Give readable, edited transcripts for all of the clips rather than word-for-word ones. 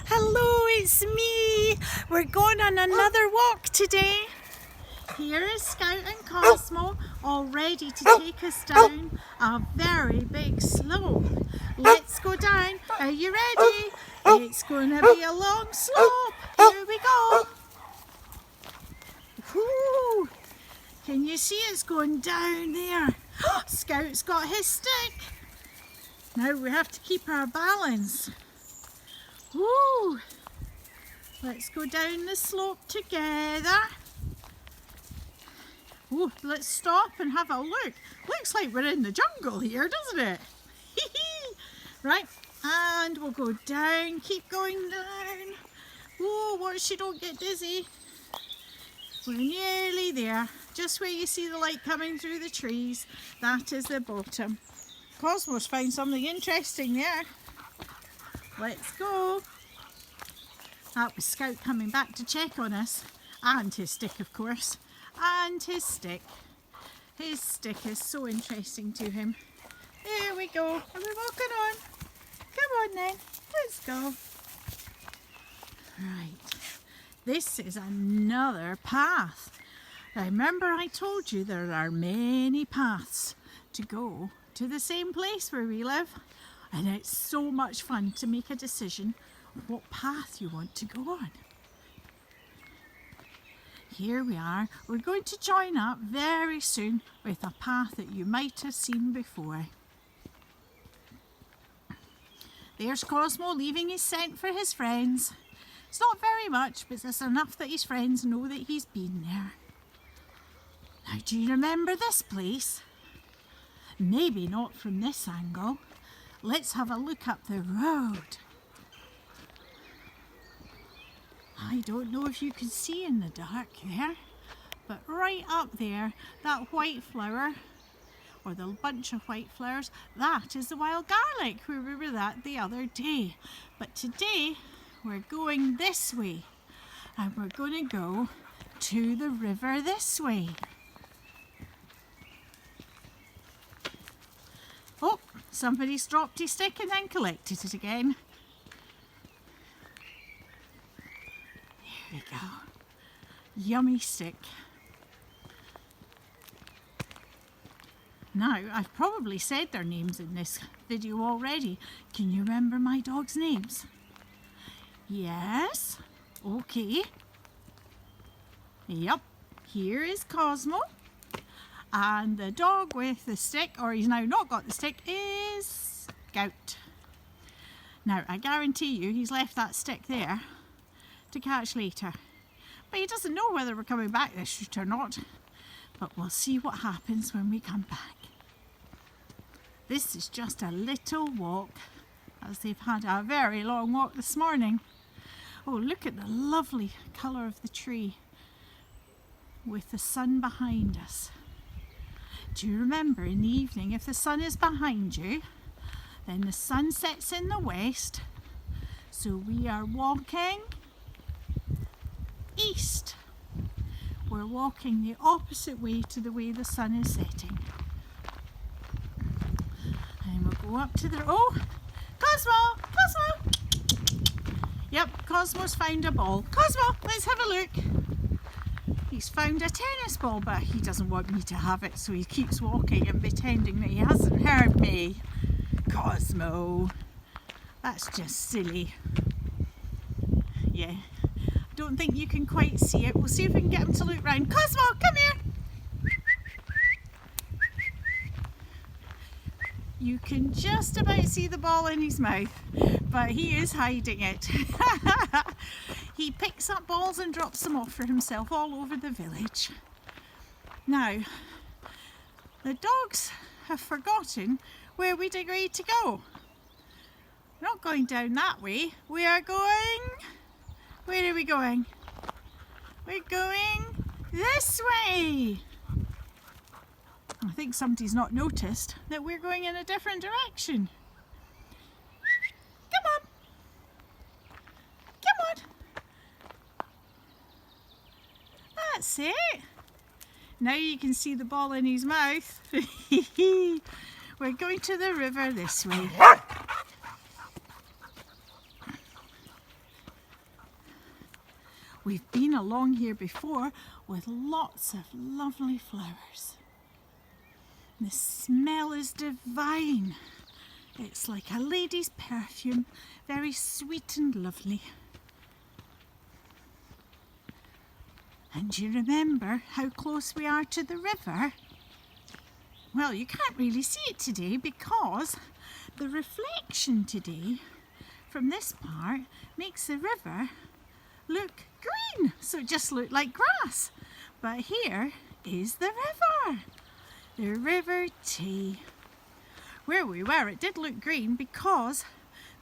Hello, it's me. We're going on another walk today. Here is Scout and Cosmo, all ready to take us down a very big slope. Let's go down. Are you ready? It's going to be a long slope. Here we go. Whoo! Can you see it's going down there? Scout's got his stick. Now we have to keep our balance. Woo! Let's go down the slope together. Oh, let's stop and have a look. Looks like we're in the jungle here, doesn't it? Right, and we'll go down, keep going down. Oh, watch you don't get dizzy. We're nearly there. Just where you see the light coming through the trees, that is the bottom. Cosmo's found something interesting there. Let's go. That was Scout coming back to check on us. And his stick, of course. And his stick. His stick is so interesting to him. There we go. Are we walking on? Come on then. Let's go. Right. This is another path. Now remember I told you there are many paths to go to the same place where we live. And it's so much fun to make a decision what path you want to go on. Here we are. We're going to join up very soon with a path that you might have seen before. There's Cosmo leaving his scent for his friends. It's not very much, but it's enough that his friends know that he's been there. Now, do you remember this place? Maybe not from this angle. Let's have a look up the road. I don't know if you can see in the dark there, but right up there, that white flower, or the bunch of white flowers, that is the wild garlic where we were at the other day. But today, we're going this way, and we're going to go to the river this way. Oh, somebody's dropped his stick and then collected it again. There we go. Yummy stick. Now, I've probably said their names in this video already. Can you remember my dog's names? Yes. Okay. Yep. Here is Cosmo. And the dog with the stick, or he's now not got the stick, is Scout. Now, I guarantee you he's left that stick there to catch later. But he doesn't know whether we're coming back this route or not. But we'll see what happens when we come back. This is just a little walk, as they've had a very long walk this morning. Oh, look at the lovely colour of the tree with the sun behind us. Do you remember in the evening, if the sun is behind you, then the sun sets in the west, so we are walking east. We're walking the opposite way to the way the sun is setting. And we'll go up to the... Oh! Cosmo! Cosmo! Yep, Cosmo's found a ball. Cosmo, let's have a look. He's found a tennis ball, but he doesn't want me to have it, so he keeps walking and pretending that he hasn't heard me. Cosmo. That's just silly. Yeah. Don't think you can quite see it. We'll see if we can get him to look round. Cosmo, come here. You can just about see the ball in his mouth, but he is hiding it. He picks up balls and drops them off for himself all over the village. Now, the dogs have forgotten where we'd agreed to go. We're not going down that way. We are going... Where are we going? We're going this way. I think somebody's not noticed that we're going in a different direction. Come on. Come on. That's it. Now you can see the ball in his mouth. We're going to the river this way. We've been along here before with lots of lovely flowers. The smell is divine. It's like a lady's perfume, very sweet and lovely. And you remember how close we are to the river? Well, you can't really see it today because the reflection today from this part makes the river look green. So it just looked like grass. But here is the River Tay. Where we were, it did look green because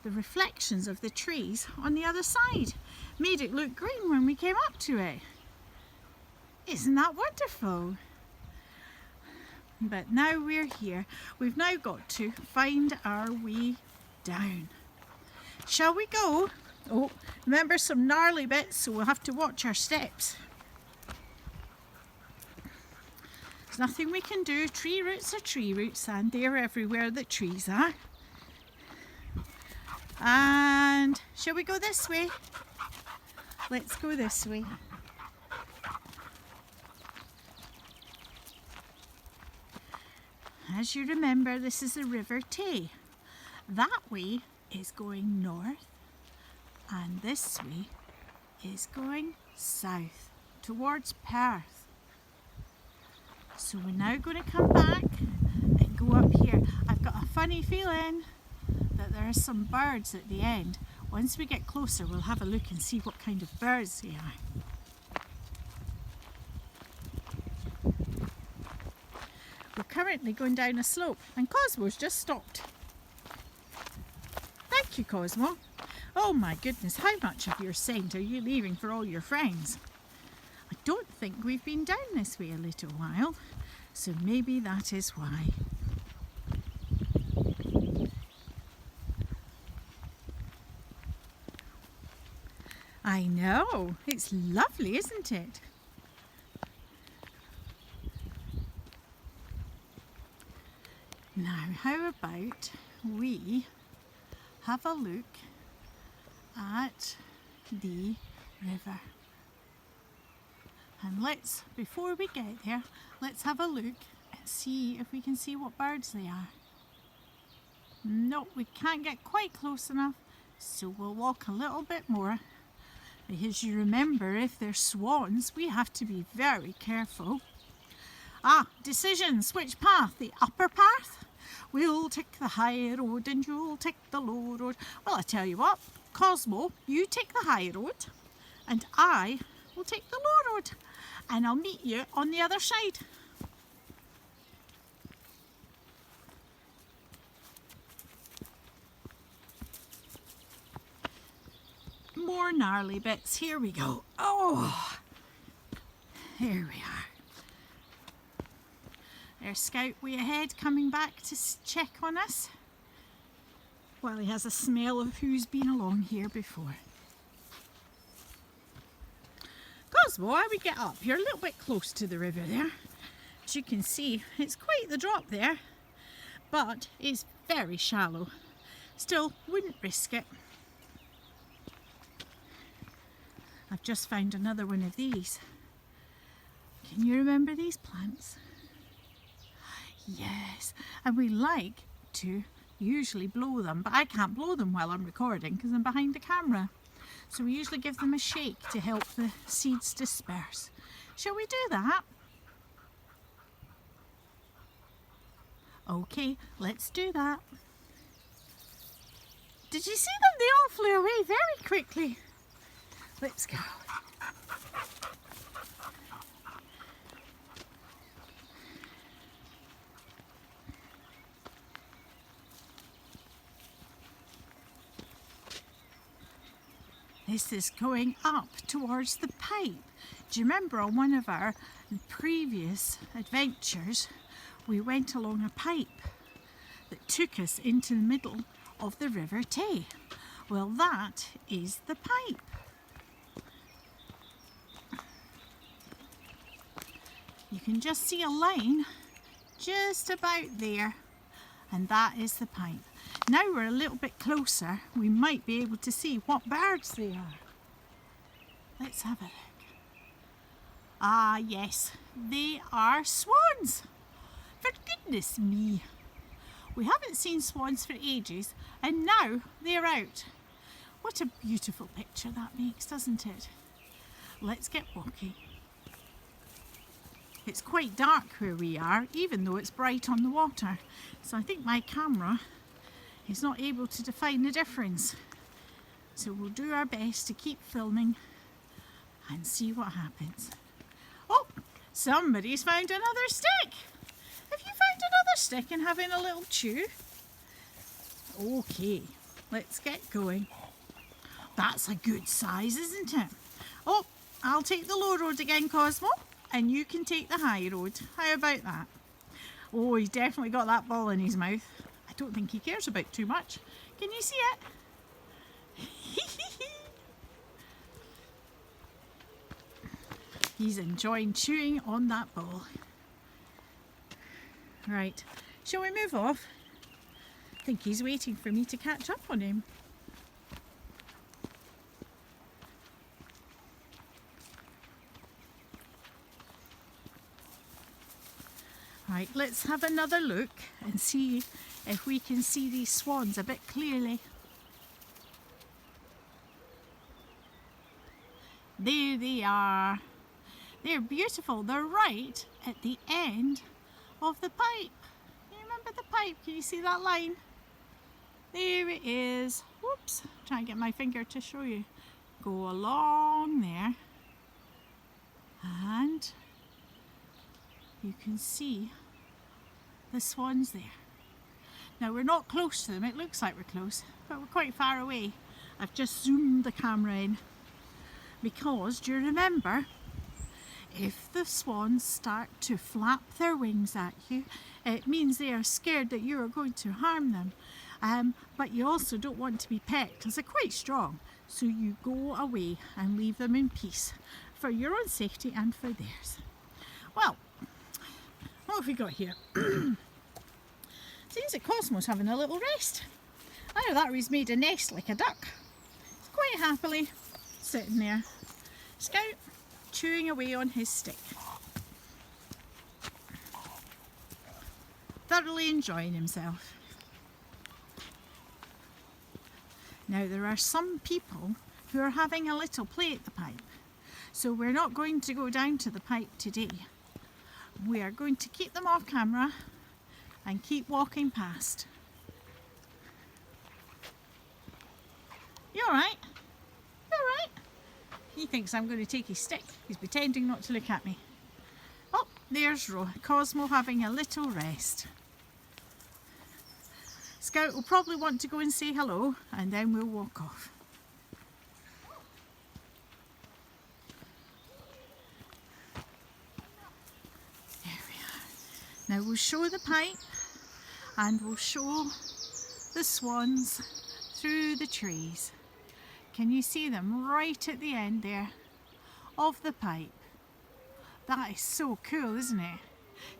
the reflections of the trees on the other side made it look green when we came up to it. Isn't that wonderful? But now we're here. We've now got to find our way down. Shall we go? Oh, remember some gnarly bits, so we'll have to watch our steps. There's nothing we can do. Tree roots are tree roots, and they're everywhere that trees are. And shall we go this way? Let's go this way. As you remember, this is the River Tay. That way is going north, and this way is going south towards Perth. So we're now going to come back and go up here. I've got a funny feeling that there are some birds at the end. Once we get closer, we'll have a look and see what kind of birds they are. We're currently going down a slope, and Cosmo's just stopped. Thank you, Cosmo. Oh my goodness, how much of your scent are you leaving for all your friends? I don't think we've been down this way a little while, so maybe that is why. I know, it's lovely, isn't it? Now, how about we have a look at the river? And before we get there, let's have a look and see if we can see what birds they are. No, we can't get quite close enough, so we'll walk a little bit more. Because you remember, if they're swans, we have to be very careful. Decisions. Which path? The upper path? We'll take the high road and you'll take the low road. Well, I tell you what, Cosmo, you take the high road and I will take the low road. And I'll meet you on the other side. More gnarly bits. Here we go. Oh, here we are. There's Scout way ahead coming back to check on us. Well, he has a smell of who's been along here before. Cosmo, how we get up? You're a little bit close to the river there. As you can see, it's quite the drop there, but it's very shallow. Still, wouldn't risk it. I've just found another one of these. Can you remember these plants? Yes, and we like to usually blow them, but I can't blow them while I'm recording because I'm behind the camera. So we usually give them a shake to help the seeds disperse. Shall we do that? Okay, let's do that. Did you see them? They all flew away very quickly. Let's go. This is going up towards the pipe. Do you remember on one of our previous adventures, we went along a pipe that took us into the middle of the River Tay? Well, that is the pipe. You can just see a line just about there, and that is the pipe. Now we're a little bit closer, we might be able to see what birds they are. Let's have a look. Ah, yes, they are swans. For goodness me. We haven't seen swans for ages, and now they're out. What a beautiful picture that makes, doesn't it? Let's get walking. It's quite dark where we are, even though it's bright on the water. So I think my camera is not able to define the difference. So we'll do our best to keep filming and see what happens. Oh, somebody's found another stick. Have you found another stick and having a little chew? Okay, let's get going. That's a good size, isn't it? Oh, I'll take the low road again, Cosmo, and you can take the high road. How about that? Oh, he's definitely got that ball in his mouth. I don't think he cares about too much. Can you see it? He's enjoying chewing on that ball. Right, shall we move off? I think he's waiting for me to catch up on him. Right, let's have another look and see if we can see these swans a bit clearly. There they are. They're beautiful. They're right at the end of the pipe. You remember the pipe? Can you see that line? There it is. Whoops. Try and get my finger to show you. Go along there. And you can see the swans there. Now we're not close to them. It looks like we're close, but we're quite far away. I've just zoomed the camera in because, do you remember, if the swans start to flap their wings at you, it means they are scared that you are going to harm them. But you also don't want to be pecked because they're quite strong. So you go away and leave them in peace for your own safety and for theirs. Well, what have we got here? Seems that Cosmo's having a little rest. Either that or he's made a nest like a duck. He's quite happily sitting there. Scout chewing away on his stick. Thoroughly enjoying himself. Now there are some people who are having a little play at the pipe. So we're not going to go down to the pipe today. We are going to keep them off camera and keep walking past. You alright? You alright? He thinks I'm going to take his stick. He's pretending not to look at me. Oh, there's Cosmo having a little rest. Scout will probably want to go and say hello and then we'll walk off. There we are. Now we'll show the pipe and we'll show the swans through the trees. Can you see them right at the end there of the pipe? That is so cool, isn't it?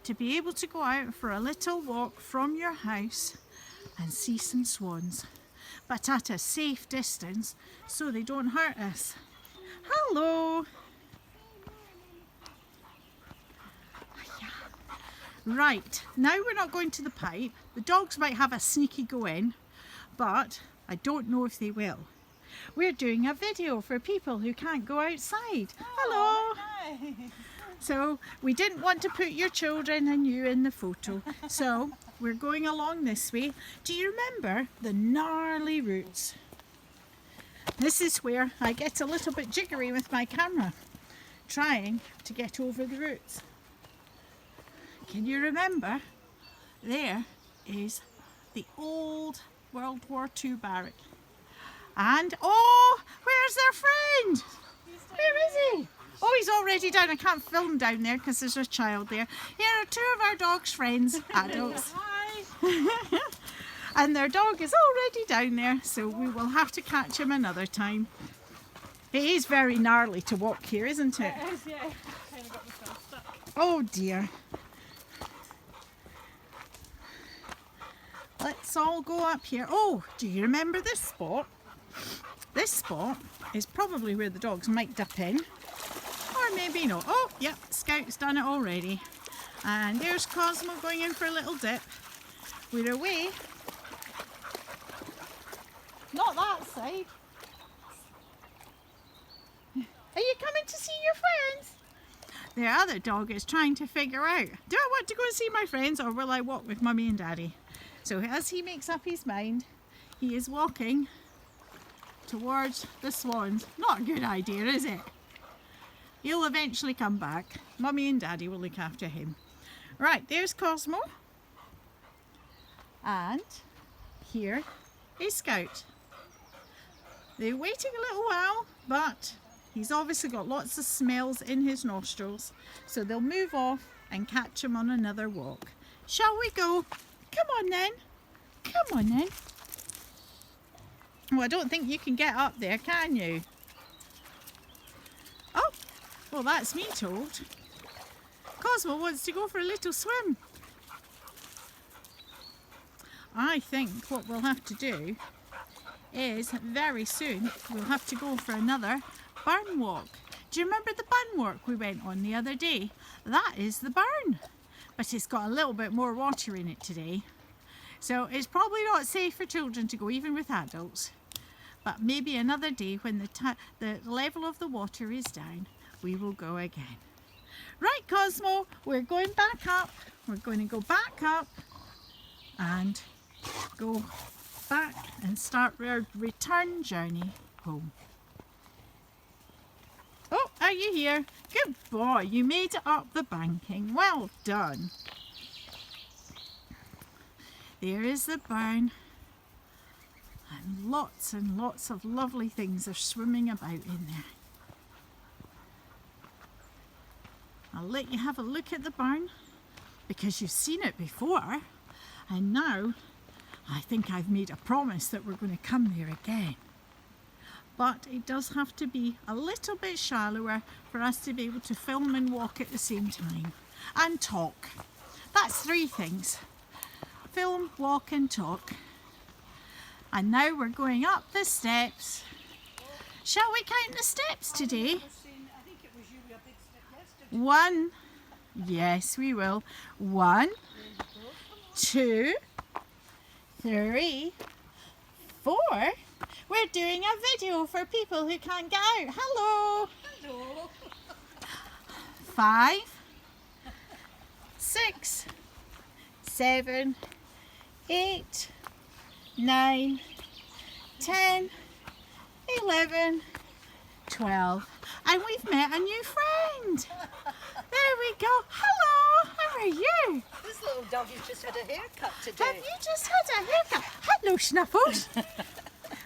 To be able to go out for a little walk from your house and see some swans, but at a safe distance so they don't hurt us. Hello! Right, now we're not going to the pipe. The dogs might have a sneaky go in, but I don't know if they will. We're doing a video for people who can't go outside. Hello! Hi. So we didn't want to put your children and you in the photo, so we're going along this way. Do you remember the gnarly roots? This is where I get a little bit jiggery with my camera, trying to get over the roots. Can you remember? There is the old World War II barrack. And, oh, where's their friend? Where is he? Oh, he's already down. I can't film down there because there's a child there. Here are two of our dog's friends, adults. Hi. And their dog is already down there, so we will have to catch him another time. It is very gnarly to walk here, isn't it? It is, yeah. Kind of got myself stuck. Oh dear. Let's all go up here. Oh, do you remember this spot? This spot is probably where the dogs might dip in, or maybe not. Oh, yep, Scout's done it already. And there's Cosmo going in for a little dip. We're away. Not that side. Are you coming to see your friends? The other dog is trying to figure out, do I want to go and see my friends or will I walk with Mummy and Daddy? So as he makes up his mind, he is walking towards the swans. Not a good idea, is it? He'll eventually come back. Mummy and Daddy will look after him. Right, there's Cosmo. And here is Scout. They're waiting a little while, but he's obviously got lots of smells in his nostrils, so they'll move off and catch him on another walk. Shall we go? Come on then. Come on then. Well, I don't think you can get up there, can you? Oh, well, that's me told. Cosmo wants to go for a little swim. I think what we'll have to do is very soon we'll have to go for another burn walk. Do you remember the burn walk we went on the other day? That is the burn, but it's got a little bit more water in it today. So it's probably not safe for children to go, even with adults. But maybe another day when the level of the water is down, we will go again. Right, Cosmo, we're going back up. We're going to go back up and go back and start our return journey home. Oh, are you here? Good boy, you made it up the banking. Well done. There is the burn. And lots of lovely things are swimming about in there. I'll let you have a look at the burn because you've seen it before, and now I think I've made a promise that we're going to come there again. But it does have to be a little bit shallower for us to be able to film and walk at the same time. And talk. That's 3 things. Film, walk and talk. And now we're going up the steps. Shall we count the steps today? 1. Yes, we will. 1, 2, 3, 4. We're doing a video for people who can't get out. Hello. Hello. 5, 6, 7, 8, 9, 10, 11, 12. And we've met a new friend. There we go. Hello, how are you? This little doggy's just had a haircut today. Have you just had a haircut? Hello, Snuffles.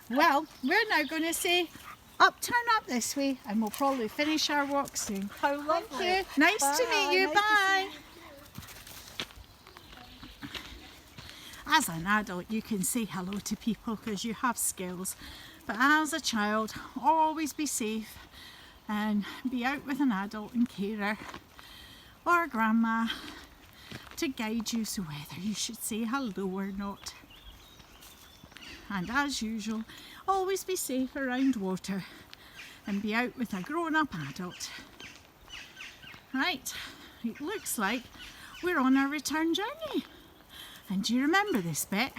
Well, we're now going to say turn up this way, and we'll probably finish our walk soon. How lovely. Thank you. Nice to meet you. Nice Bye. to see As an adult, you can say hello to people because you have skills. But as a child, always be safe and be out with an adult and carer or a grandma to guide you so whether you should say hello or not. And as usual, always be safe around water and be out with a grown-up adult. Right, it looks like we're on our return journey. And do you remember this bit?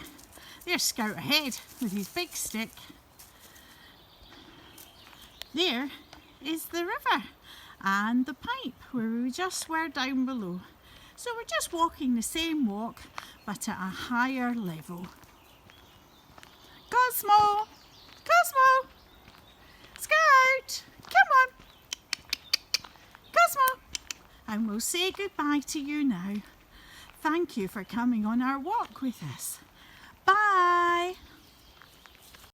There's Scout ahead with his big stick. There is the river and the pipe where we just were down below. So we're just walking the same walk but at a higher level. Cosmo! Cosmo! Scout! Come on! Cosmo! And we'll say goodbye to you now. Thank you for coming on our walk with us. Bye!